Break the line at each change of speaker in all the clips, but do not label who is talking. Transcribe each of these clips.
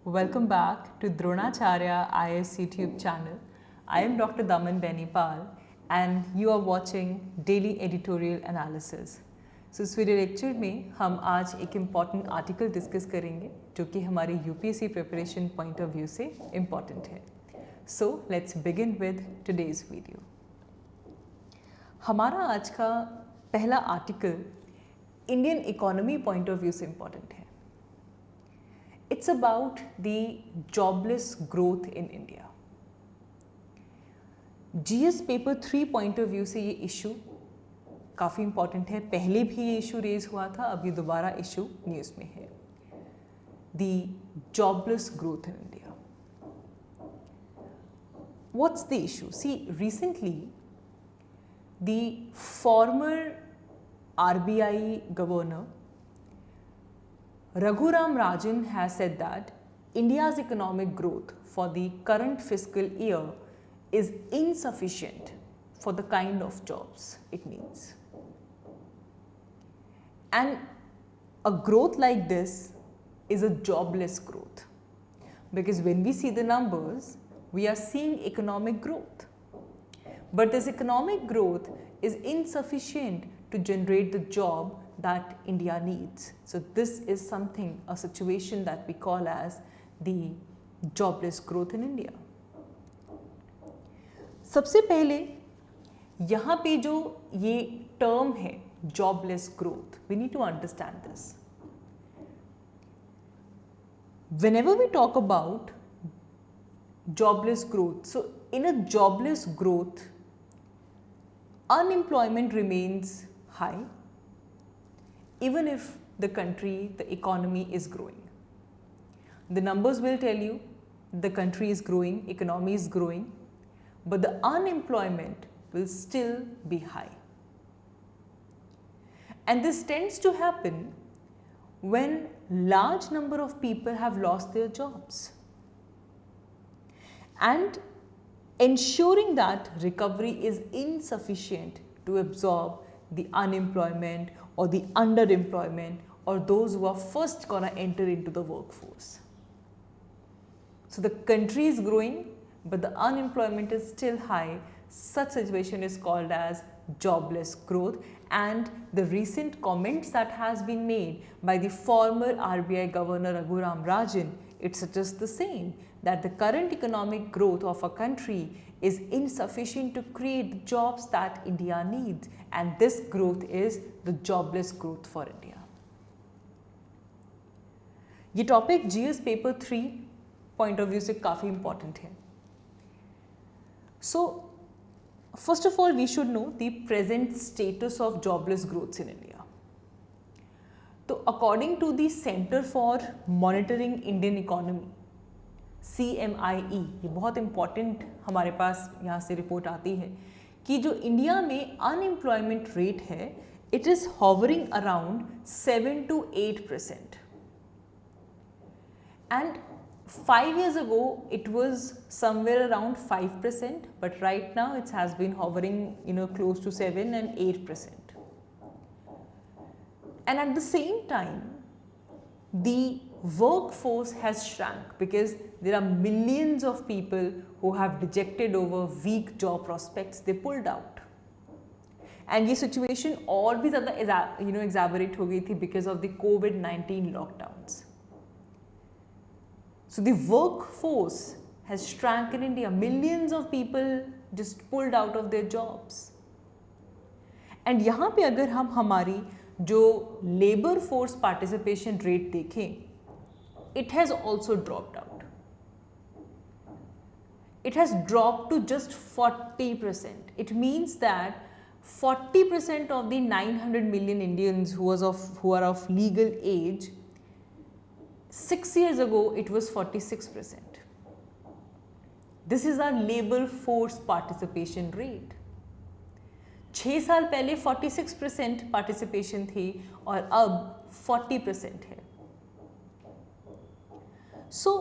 Welcome back to Droanacharya IAS YouTube channel. I am Dr. Daman Benipal and you are watching Daily Editorial Analysis. So इस video lecture में हम आज एक important article discuss करेंगे जो कि हमारी UPSC preparation point of view से इम्पॉर्टेंट है. So let's begin with today's video. हमारा आज का पहला article Indian economy point of view से इम्पॉर्टेंट है. It's about the jobless growth in India. GS paper 3 point of view से ये इशू काफ़ी इम्पॉर्टेंट है. पहले भी ये इशू रेज हुआ था, अब ये दोबारा इशू न्यूज़ में है. The jobless growth in India. What's the issue? See, recently the former RBI governor Raghuram Rajan has said that India's economic growth for the current fiscal year is insufficient for the kind of jobs it needs. And a growth like this is a jobless growth, because when we see the numbers, we are seeing economic growth. But this economic growth is insufficient to generate the job that India needs. So this is something, a situation that we call as the jobless growth in India. सबसे पहले यहाँ पे जो ये term है jobless growth, we need to understand this. Whenever we talk about jobless growth, so in a jobless growth, unemployment remains high, even if the country, the economy is growing. The numbers will tell you the country is growing, economy is growing, but the unemployment will still be high. And this tends to happen when large number of people have lost their jobs. And ensuring that recovery is insufficient to absorb the unemployment or the underemployment or those who are first gonna enter into the workforce. So the country is growing, but the unemployment is still high. Such situation is called as jobless growth. And the recent comments that has been made by the former RBI Governor Raghuram Rajan, it suggests the same, that the current economic growth of a country is insufficient to create the jobs that India needs, and this growth is the jobless growth for India. ये topic GS paper 3 point of view से काफ़ी important है. So first of all we should know the present status of jobless growths in India. तो according to the Centre for Monitoring Indian Economy, CMIE, ये बहुत important हमारे पास यहाँ से report आती है कि जो इंडिया में अनएम्प्लॉयमेंट रेट है, it is hovering around 7 to 8%. And 5 years ago, it was somewhere around 5%, but right now it has been hovering, close to 7 and 8%. And at the same time, the workforce has shrunk because there are millions of people who have dejected over weak job prospects. They pulled out. And ये situation और भी ज़्यादा exaggerate हो गई थी because of the COVID-19 lockdowns. So the workforce has shrunk in India. Millions of people just pulled out of their jobs. And यहाँ पे अगर हम हमारी जो labor force participation rate देखें, it has also dropped out. It has dropped to just 40%. It means that 40% of the 900 million Indians who are of legal age, 6 years ago it was 46%. This is our labor force participation rate. 6 साल पहले 46% participation थी और अब 40% है. सो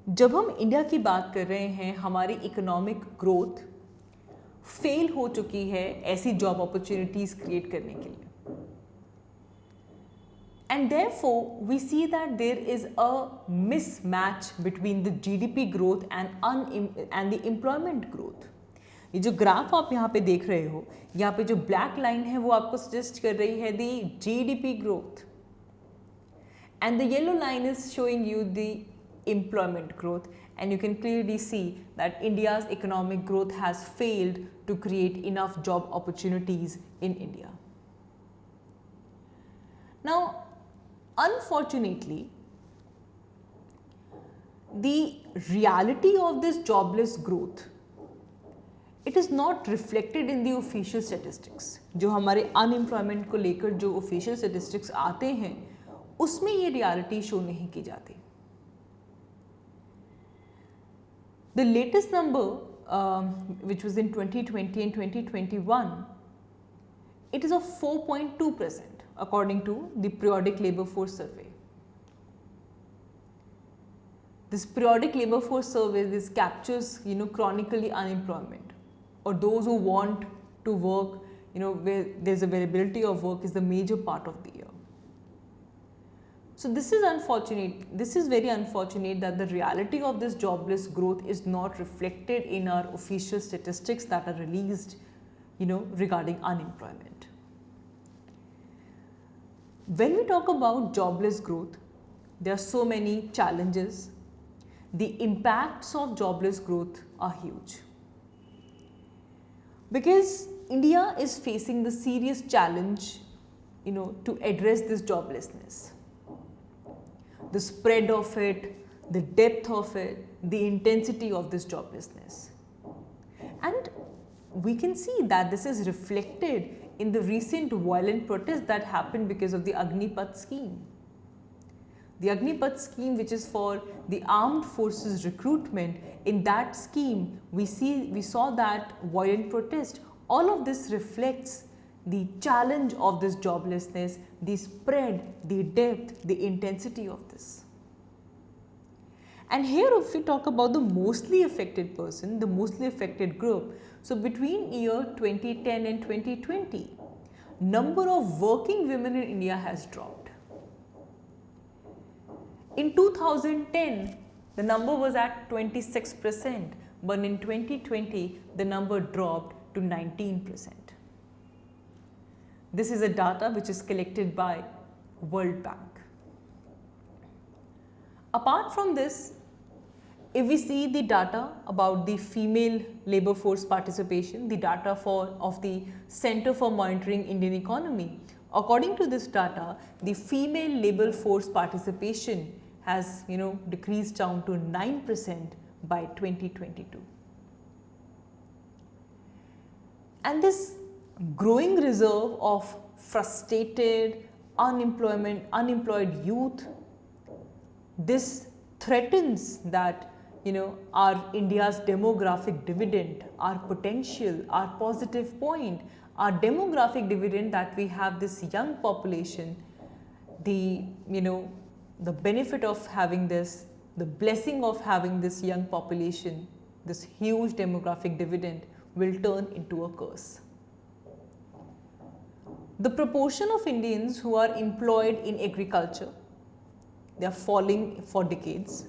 जब हम India की बात कर रहे हैं, हमारी इकोनॉमिक ग्रोथ फेल हो चुकी है ऐसी जॉब अपॉर्चुनिटीज़ क्रिएट करने के लिए. And therefore, we see that there is a mismatch between the GDP growth and the employment growth. ये जो ग्राफ आप यहाँ पे देख रहे हो, यहाँ पे जो ब्लैक लाइन है वो आपको सजेस्ट कर रही है दी GDP growth, and the yellow line is showing you the employment growth, and you can clearly see that India's economic growth has failed to create enough job opportunities in India. Now, unfortunately, the reality of this jobless growth, it is not reflected in the official statistics. जो हमारे unemployment को लेकर जो official statistics आते हैं उसमें ये reality show नहीं की जाती. The latest number which was in 2020 and 2021, it is of 4.2% according to the periodic labor force survey. This periodic labor force survey, this captures chronically unemployment, or those who want to work, where there's availability of work is the major part of the year. So this is unfortunate. This is very unfortunate that the reality of this jobless growth is not reflected in our official statistics that are released, regarding unemployment. When we talk about jobless growth, there are so many challenges. The impacts of jobless growth are huge, because India is facing the serious challenge, to address this joblessness. The spread of it, the depth of it, the intensity of this joblessness. And we can see that this is reflected in the recent violent protests that happened because of the Agnipath scheme. The Agnipath scheme, which is for the armed forces recruitment, in that scheme we saw that violent protest. All of this reflects the challenge of this joblessness, the spread, the depth, the intensity of this. And here if we talk about the mostly affected person, the mostly affected group, so between year 2010 and 2020, number of working women in India has dropped. In 2010, the number was at 26%, but in 2020, the number dropped to 19%. This is a data which is collected by World Bank. Apart from this, if we see the data about the female labor force participation, the data of the Center for Monitoring Indian Economy, according to this data, the female labor force participation has decreased down to 9% by 2022. And this growing reserve of frustrated, unemployed youth, this threatens that our India's demographic dividend, our potential, our positive point, our demographic dividend, that we have this young population, the benefit of having this, the blessing of having this young population, this huge demographic dividend will turn into a curse. The proportion of Indians who are employed in agriculture, they are falling for decades.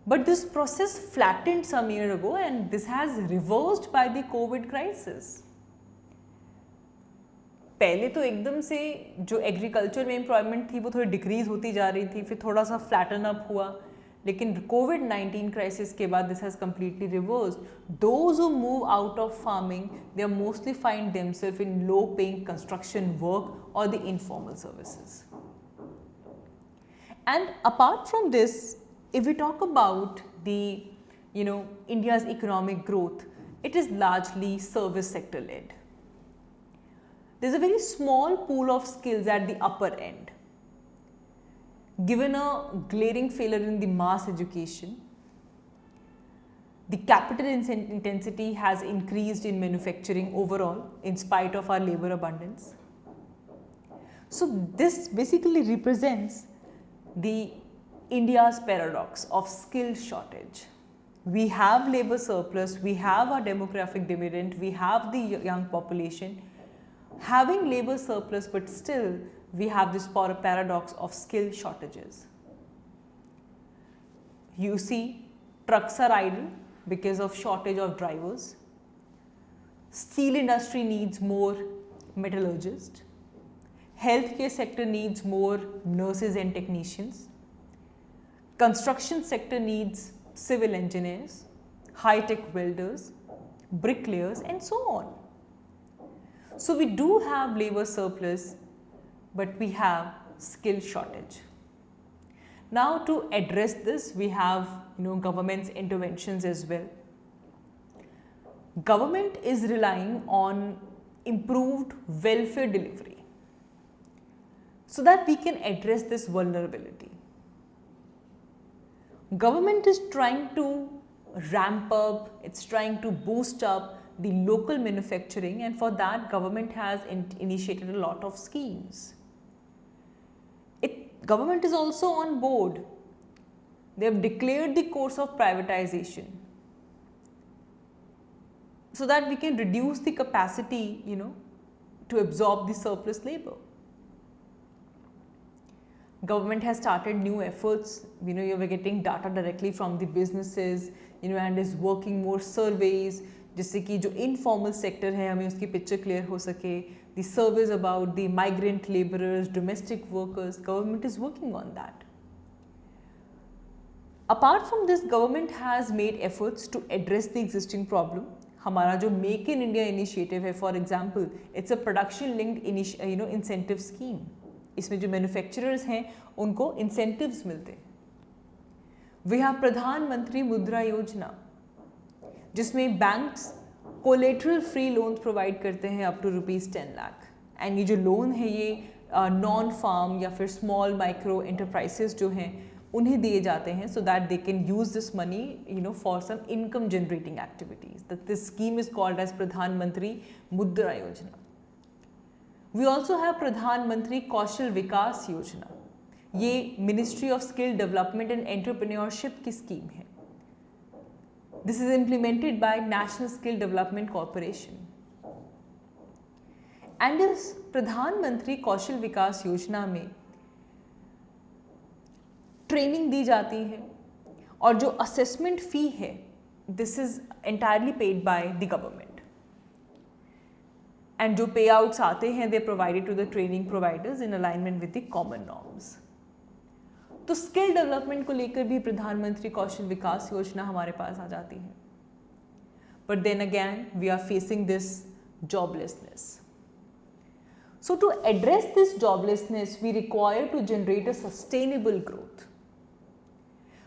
But this process flattened some year ago, and this has reversed by the COVID crisis. पहले तो एकदम से जो agriculture में employment थी वो थोड़ी decrease होती जा रही थी, फिर थोड़ा सा फ्लैटन अप हुआ, लेकिन कोविड-19 क्राइसिस के बाद this has completely reversed. Those who move out of farming, they are mostly find themself in low paying construction work और the informal services. And apart from this, if we talk about the India's economic growth, it is largely service sector led. There's a very small pool of skills at the upper end. Given a glaring failure in the mass education, the capital intensity has increased in manufacturing overall in spite of our labor abundance. So this basically represents the India's paradox of skill shortage. We have labor surplus, we have our demographic dividend, we have the young population, having labor surplus, but still we have this paradox of skill shortages. You see, trucks are idle because of shortage of drivers. Steel industry needs more metallurgists. Healthcare sector needs more nurses and technicians. Construction sector needs civil engineers, high-tech welders, bricklayers, and so on. So we do have labor surplus, but we have skill shortage. Now to address this, we have government's interventions as well. Government is relying on improved welfare delivery so that we can address this vulnerability. Government is trying to ramp up, it's trying to boost up the local manufacturing, and for that government has initiated a lot of schemes. Government is also on board. They have declared the course of privatization so that we can reduce the capacity, to absorb the surplus labor. Government has started new efforts. You are getting data directly from the businesses, and is working more surveys, जिससे कि जो informal sector है हमें उसकी picture clear हो सके. The surveys about the migrant laborers, domestic workers, government is working on that. Apart from this, government has made efforts to address the existing problem. हमारा जो Make in India initiative है, for example, it's a production linked incentive scheme. इसमें जो manufacturers हैं उनको incentives मिलते हैं. We have प्रधानमंत्री मुद्रा योजना, जिसमें banks collateral free loans provide करते हैं अप टू ₹10 लाख. एंड ये जो लोन है ये नॉन फार्म या फिर स्मॉल माइक्रो एंटरप्राइजेस जो हैं उन्हें दिए जाते हैं so that they can use this money for some income generating activities. This scheme is called as Pradhan Mantri Mudra योजना. वी ऑल्सो हैव प्रधानमंत्री कौशल विकास योजना. ये ministry of skill development and entrepreneurship की स्कीम है. This is implemented by National Skill Development Corporation. And इस प्रधानमंत्री कौशल विकास योजना में ट्रेनिंग दी जाती है और जो असेसमेंट फी है this is entirely paid by the government. And जो पे आउट्स आते हैं they provided to the training providers in alignment with the common norms. तो स्किल डेवलपमेंट को लेकर भी प्रधानमंत्री कौशल विकास योजना हमारे पास आ जाती है. But then again we are facing this joblessness. So to address this joblessness we require to generate a sustainable growth.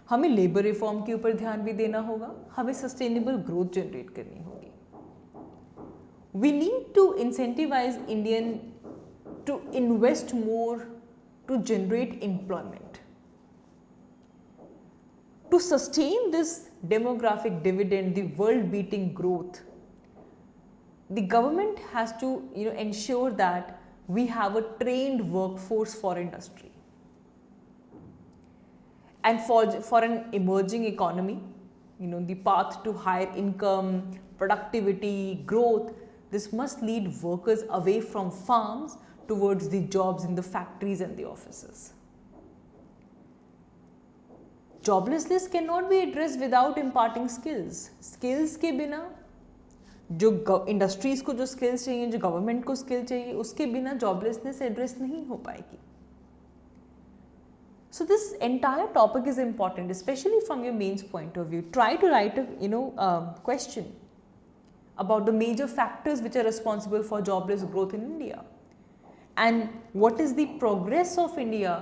हमें लेबर रिफॉर्म के ऊपर ध्यान भी देना होगा, हमें सस्टेनेबल ग्रोथ जनरेट करनी होगी. We need to incentivise Indian to invest more to generate employment. To sustain this demographic dividend, the world-beating growth, the government has to ensure that we have a trained workforce for industry. And for an emerging economy, the path to higher income, productivity, growth, this must lead workers away from farms towards the jobs in the factories and the offices. Joblessness can not be address without imparting skills. Skills के बिना जो industries को जो skills चाहिए, जो government को skill चाहिए, उसके बिना जॉबलेसनेस एड्रेस नहीं हो पाएगी. So this entire topic is important, specially from your mains point of view. Try to write question about the major factors which are responsible for jobless growth in India and what is the progress of India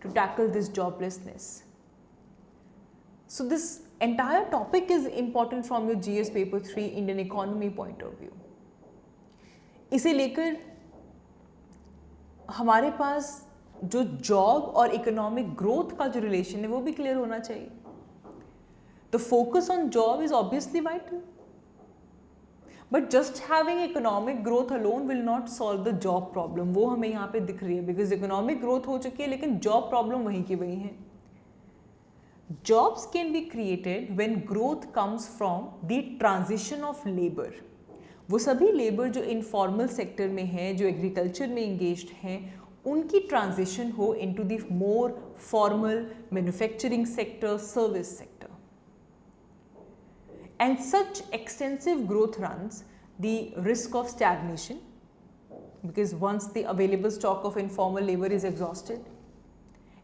to tackle this joblessness. So this entire topic is important from your GS paper 3 Indian economy point of view. इसे लेकर हमारे पास जो job और economic growth का जो relation है वो भी क्लियर होना चाहिए. The focus on job is obviously vital. But just having economic growth alone will not solve the job problem. वो हमें यहाँ पे दिख रही है because economic growth हो चुकी है लेकिन job problem वहीं की वहीं है. Jobs can be created when growth comes from the transition of labor. वो सभी लेबर जो इनफॉर्मल सेक्टर में है, जो एग्रीकल्चर में इंगेज्ड हैं, उनकी ट्रांजिशन हो into the more formal manufacturing sector, service sector. And such extensive growth runs the risk of stagnation, because once the available stock of informal labor is exhausted,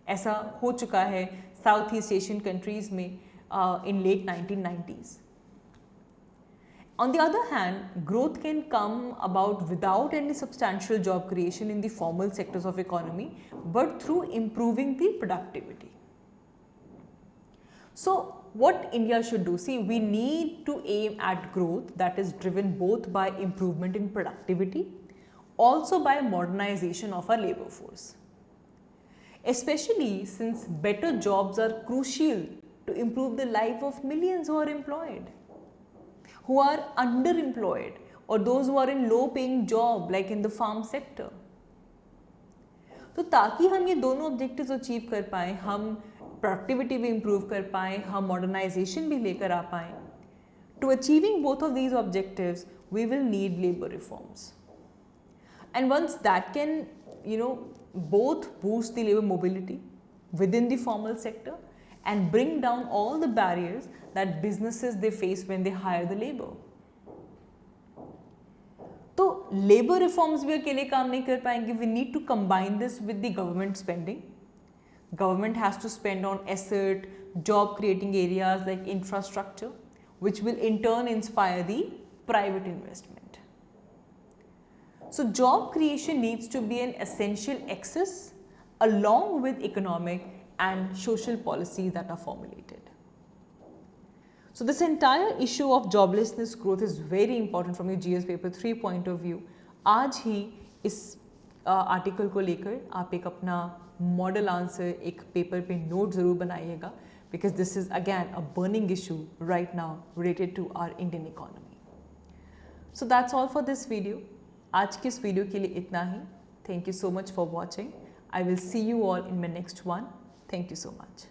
ऐसा हो चुका है साउथ ईस्ट एशियन कंट्रीज में in late 1990s. On the other hand, growth can come about without any substantial job creation in the formal sectors of economy, but through improving the productivity. So what India should do? See, we need to aim at growth that is driven both by improvement in productivity, also by modernization of our labor force. Especially since better jobs are crucial to improve the life of millions who are employed, who are underemployed, or those who are in low paying job like in the farm sector. तो ताकि हम ये दोनों objectives achieve कर पाएँ, हम productivity भी improve कर पाएँ, हम मॉडर्नाइजेशन भी लेकर आ पाएँ. To achieving both of these objectives we will need labour reforms. And once that can both boost the labor mobility within the formal sector and bring down all the barriers that businesses they face when they hire the labor. तो labor reforms भी अकेले काम नहीं कर पाएंगे. We need to combine this with the government spending. Government has to spend on asset, job creating areas like infrastructure, which will in turn inspire the private investment. So job creation needs to be an essential axis along with economic and social policies that are formulated. So this entire issue of joblessness growth is very important from your GS paper 3 point of view. आज ही इस article को लेकर आप एक अपना model answer एक paper पे note ज़रूर बनाइएगा, because this is again a burning issue right now related to our Indian economy. So that's all for this video. आज के इस वीडियो के लिए इतना ही. Thank you so much for watching. I will see you all in my next one. Thank you so much.